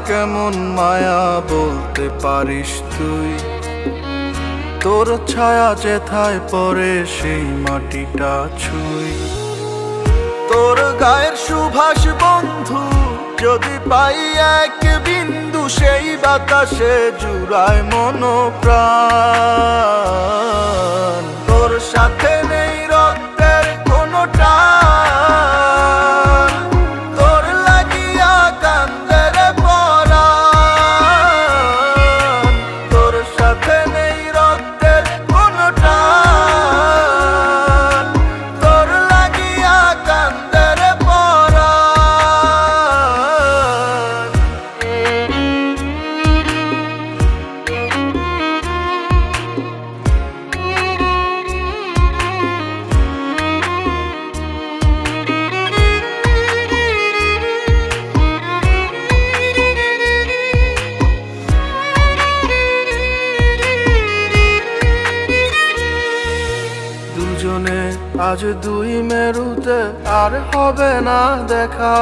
কেমন মায়া বলতে পারিস তুই? তোর ছায়া যেথায় পড়ে সেই মাটিটা ছুঁই। তোর গায়ের সুভাষ বন্ধু যদি পাই এক বিন্দু, সেই বাতাসে জুড়ায় মন প্রাণ। তোর সাথে নেই রক্তের কোনো টান, তোর লাগিয়া কান্দে রে পরাণ। তোর সাথে নেই রক্তের কোনো টান, তোর লাগিয়া কান্দে রে পরাণ। দুজনে আজ দুই মেরুতে আর হবে না দেখা।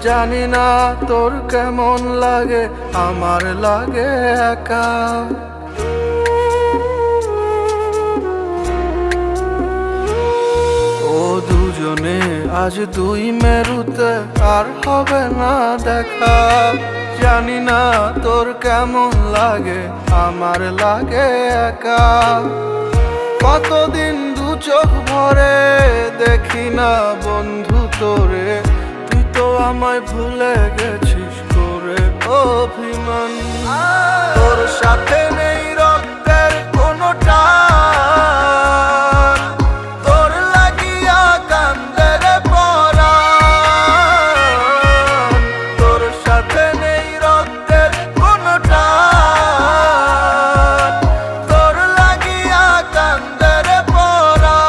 জানি না তোর কেমন লাগে, আমার লাগে একা। ও দুজনে আজ দুই মেরুতে আর হবে না দেখা। জানি না তোর কেমন লাগে, আমার লাগে একা। কতদিন দু চোখ ভরে দেখি না বন্ধু তোরে, তুই তো আমায় ভুলে গেছিস করে অভিমান। তোর সাথে নেই রক্তের কোনো টান, তোর লাগিয়া কান্দে রে পরাণ। তোর সাথে নেই রক্তের কোনো টান, তোর লাগিয়া কান্দে রে পরাণ।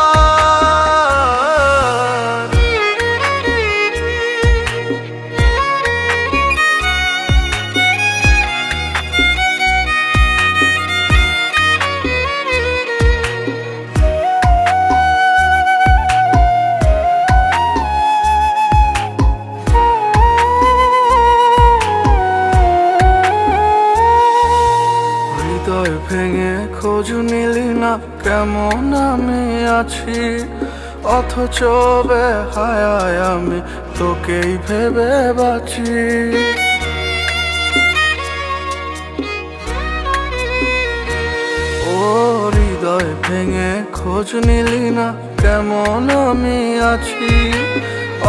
হৃদয় ভেঙে খোঁজ নিলি না কেমন আমি আছি, অথচ বেহায়ায় আমি তোকেই ভেবে বাঁচি। ও হৃদয় ভেঙে খোঁজ নিলি না কেমন আমি আছি,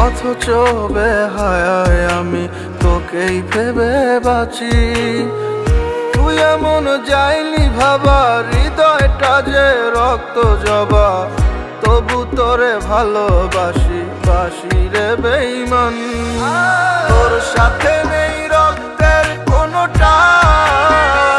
অথচ বেহায়ায় আমি তোকেই ভেবে বাঁচি। তুই এমন যাইনি ভাবা, হৃদয়টা যে রক্ত জবা, তবু তোরে ভালোবাসি বাসি রে বেঈমান। তোর সাথে নেই রক্তের কোনো টান,